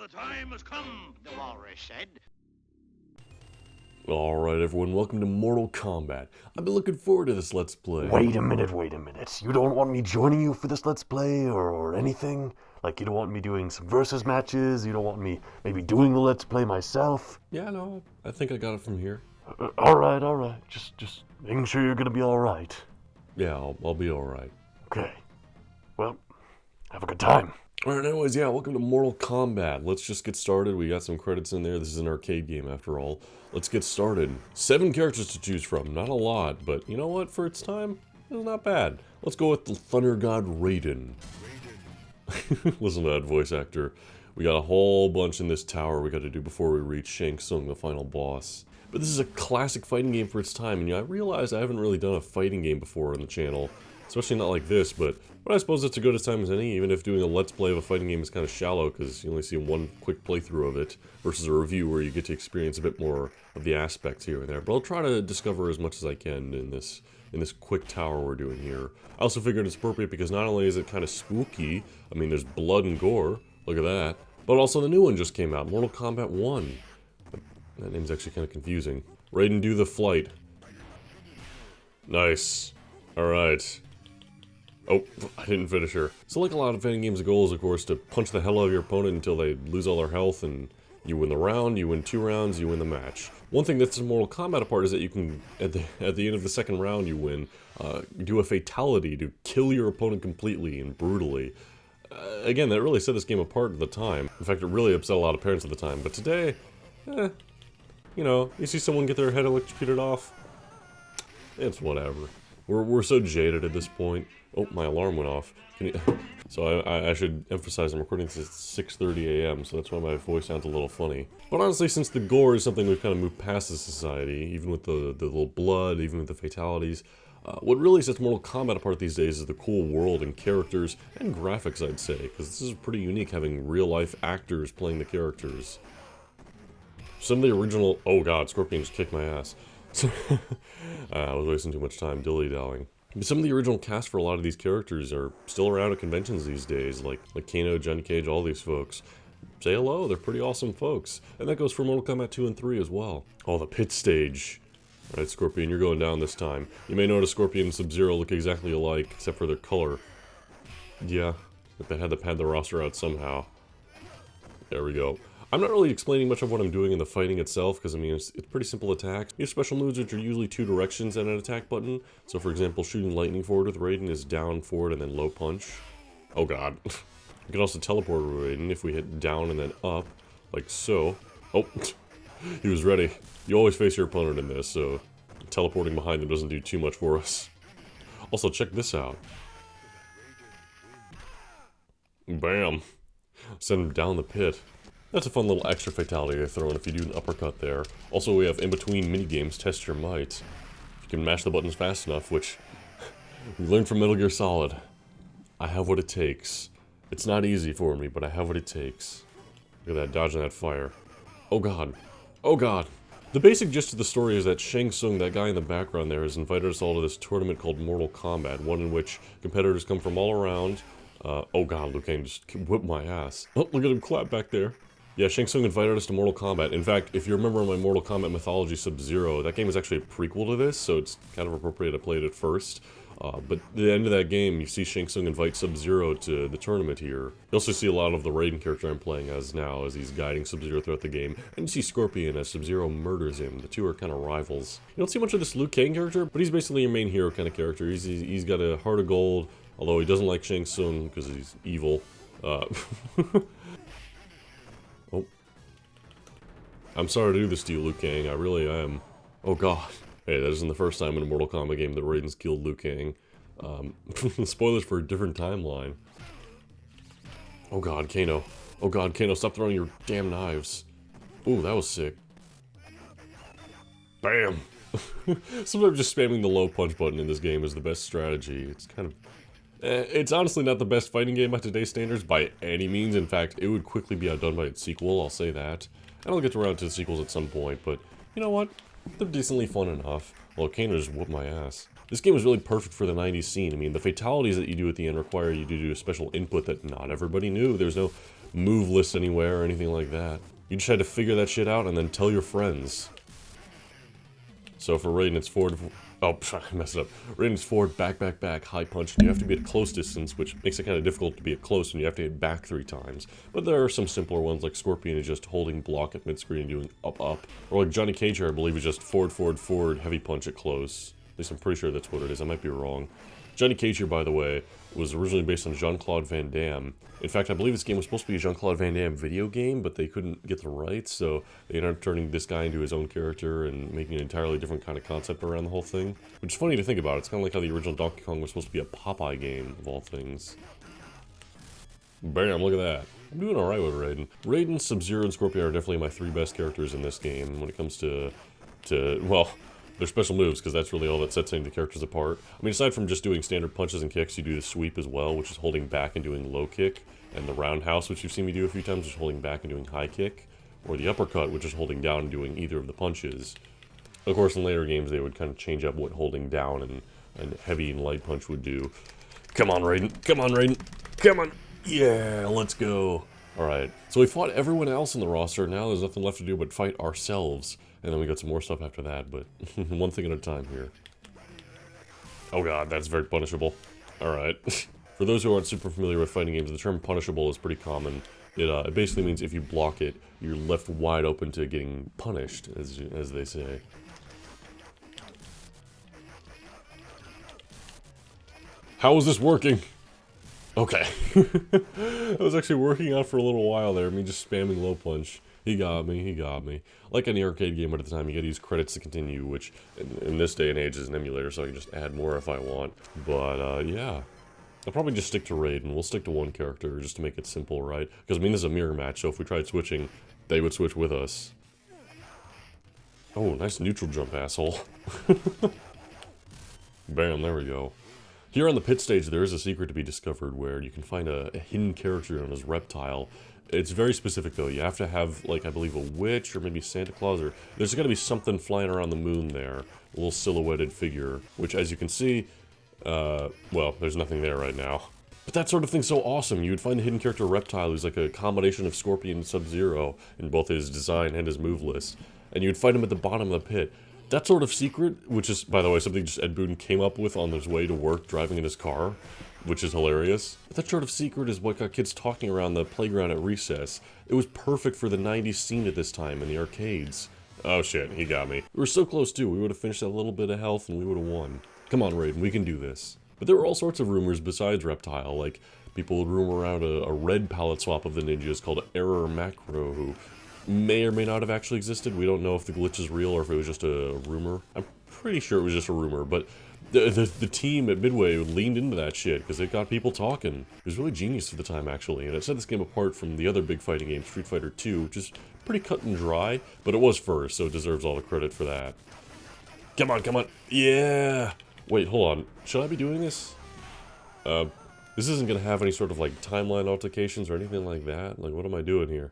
the time has come, the walrus said. Alright everyone, welcome to Mortal Kombat. I've been looking forward to this Let's Play. Wait a minute. You don't want me joining you for this Let's Play or anything? Like, you don't want me doing some versus matches? You don't want me maybe doing the Let's Play myself? Yeah, no, I think I got it from here. Alright. Just making sure you're gonna be alright. Yeah, I'll be alright. Okay. Well, have a good time. Alright, anyways, yeah, welcome to Mortal Kombat. Let's just get started. We got some credits in there. This is an arcade game after all. Let's get started. 7 characters to choose from. Not a lot, but you know what? For its time, it's not bad. Let's go with the Thunder God Raiden. Listen to that voice actor. We got a whole bunch in this tower we got to do before we reach Shang Tsung, the final boss. But this is a classic fighting game for its time, and I realize I haven't really done a fighting game before on the channel. Especially not like this, but I suppose it's a good as time as any, even if doing a Let's Play of a fighting game is kind of shallow, because you only see one quick playthrough of it, versus a review where you get to experience a bit more of the aspects here and there. But I'll try to discover as much as I can in this quick tower we're doing here. I also figured it's appropriate because not only is it kind of spooky, I mean there's blood and gore, look at that, but also the new one just came out, Mortal Kombat 1. That name's actually kind of confusing. Raiden, do the flight. Nice. Alright. Oh, I didn't finish her. So like a lot of fighting games, the goal is, of course, to punch the hell out of your opponent until they lose all their health, and you win the round, you win 2 rounds, you win the match. One thing that's Mortal Kombat apart is that you can, at the end of the second round you win, do a fatality to kill your opponent completely and brutally. Again, that really set this game apart at the time. In fact, it really upset a lot of parents at the time. But today, you know, you see someone get their head electrocuted off, it's whatever. We're so jaded at this point. Oh, my alarm went off. So I should emphasize I'm recording this at 6:30 a.m., so that's why my voice sounds a little funny. But honestly, since the gore is something we've kind of moved past as society, even with the little blood, even with the fatalities, what really sets Mortal Kombat apart these days is the cool world and characters and graphics, I'd say, because this is pretty unique having real-life actors playing the characters. Some of the original... Oh god, Scorpion just kicked my ass. I was wasting too much time dilly-dallying. But some of the original cast for a lot of these characters are still around at conventions these days, like Kano, Johnny Cage, all these folks. Say hello, they're pretty awesome folks. And that goes for Mortal Kombat 2 and 3 as well. Oh, the pit stage. Alright, Scorpion, you're going down this time. You may notice Scorpion and Sub-Zero look exactly alike, except for their color. Yeah, but they had to pad the roster out somehow. There we go. I'm not really explaining much of what I'm doing in the fighting itself, because I mean, it's pretty simple attacks. You have special moves which are usually 2 directions and an attack button. So for example, shooting lightning forward with Raiden is down, forward, and then low punch. Oh god. You can also teleport with Raiden if we hit down and then up, like so. Oh, he was ready. You always face your opponent in this, so teleporting behind him doesn't do too much for us. Also, check this out. Bam. Send him down the pit. That's a fun little extra fatality to throw in if you do an uppercut there. Also, we have in-between mini-games, test your might. If you can mash the buttons fast enough, which we learned from Metal Gear Solid. I have what it takes. It's not easy for me, but I have what it takes. Look at that, dodging that fire. Oh god. Oh god. The basic gist of the story is that Shang Tsung, that guy in the background there, has invited us all to this tournament called Mortal Kombat, one in which competitors come from all around. Oh god, Liu Kang just whipped my ass. Oh, look at him clap back there. Yeah, Shang Tsung invited us to Mortal Kombat. In fact, if you remember my Mortal Kombat Mythology Sub-Zero, that game is actually a prequel to this, so it's kind of appropriate I played it first. But at the end of that game, you see Shang Tsung invite Sub-Zero to the tournament here. You also see a lot of the Raiden character I'm playing as now, as he's guiding Sub-Zero throughout the game. And you see Scorpion as Sub-Zero murders him. The two are kind of rivals. You don't see much of this Liu Kang character, but he's basically your main hero kind of character. He's got a heart of gold, although he doesn't like Shang Tsung because he's evil. Oh. I'm sorry to do this to you, Liu Kang. I really am. Oh god. Hey, that isn't the first time in a Mortal Kombat game that Raiden's killed Liu Kang. Spoilers for a different timeline. Oh god, Kano. Oh god, Kano, stop throwing your damn knives. Ooh, that was sick. Bam! Sometimes just spamming the low punch button in this game is the best strategy. It's kind of... it's honestly not the best fighting game by today's standards by any means. In fact, it would quickly be outdone by its sequel, I'll say that. And I'll get around to the sequels at some point, but you know what? They're decently fun enough. Well, Kano just whooped my ass. This game was really perfect for the 90s scene. I mean, the fatalities that you do at the end require you to do a special input that not everybody knew. There's no move list anywhere or anything like that. You just had to figure that shit out and then tell your friends. So for Raiden, it's forward... Oh, I messed it up. Raiden's forward, back, back, back, high punch, and you have to be at close distance, which makes it kind of difficult to be at close when you have to hit back 3 times. But there are some simpler ones, like Scorpion is just holding block at mid-screen and doing up, up. Or like Johnny Cage here, I believe, is just forward, forward, forward, heavy punch at close. At least I'm pretty sure that's what it is, I might be wrong. Johnny Cage here, by the way, was originally based on Jean-Claude Van Damme. In fact, I believe this game was supposed to be a Jean-Claude Van Damme video game, but they couldn't get the rights, so they ended up turning this guy into his own character and making an entirely different kind of concept around the whole thing. Which is funny to think about. It's kind of like how the original Donkey Kong was supposed to be a Popeye game, of all things. Bam, look at that. I'm doing alright with Raiden. Raiden, Sub-Zero, and Scorpion are definitely my 3 best characters in this game when it comes to well, they're special moves, because that's really all that sets any of the characters apart. I mean, aside from just doing standard punches and kicks, you do the sweep as well, which is holding back and doing low kick, and the roundhouse, which you've seen me do a few times, which is holding back and doing high kick, or the uppercut, which is holding down and doing either of the punches. Of course, in later games, they would kind of change up what holding down and heavy and light punch would do. Come on, Raiden. Come on, Raiden. Come on. Yeah, let's go. Alright, so we fought everyone else in the roster. Now there's nothing left to do but fight ourselves. And then we got some more stuff after that, but one thing at a time here. Oh god, that's very punishable. Alright. For those who aren't super familiar with fighting games, the term punishable is pretty common. It basically means if you block it, you're left wide open to getting punished, as they say. How is this working? Okay. That was actually working out for a little while there, me just spamming low punch. He got me, he got me. Like any arcade game at the time, you gotta use credits to continue, which in this day and age is an emulator, so I can just add more if I want. But, yeah. I'll probably just stick to Raiden. We'll stick to one character just to make it simple, right? Because, I mean, this is a mirror match, so if we tried switching, they would switch with us. Oh, nice neutral jump, asshole. Bam, there we go. Here on the pit stage, there is a secret to be discovered where you can find a hidden character known as Reptile. It's very specific, though. You have to have, like, I believe a witch or maybe Santa Claus, or there's got to be something flying around the moon there. A little silhouetted figure, which, as you can see, well, there's nothing there right now. But that sort of thing's so awesome. You would find a hidden character Reptile who's like a combination of Scorpion and Sub-Zero in both his design and his move list. And you'd fight him at the bottom of the pit. That sort of secret, which is, by the way, something just Ed Boon came up with on his way to work driving in his car, which is hilarious. But that sort of secret is what got kids talking around the playground at recess. It was perfect for the 90s scene at this time in the arcades. Oh shit, he got me. We were so close too. We would have finished that little bit of health and we would have won. Come on, Raiden, we can do this. But there were all sorts of rumors besides Reptile, like people would rumor around a red palette swap of the ninjas called Error Macro, who may or may not have actually existed. We don't know if the glitch is real or if it was just a rumor. I'm pretty sure it was just a rumor, but the team at Midway leaned into that shit because it got people talking. It was really genius for the time, actually, and it set this game apart from the other big fighting game, Street Fighter 2, which is pretty cut and dry, but it was first, so it deserves all the credit for that. Come on, come on. Yeah! Wait, hold on. Should I be doing this? This isn't gonna have any sort of, like, timeline altercations or anything like that. Like, what am I doing here?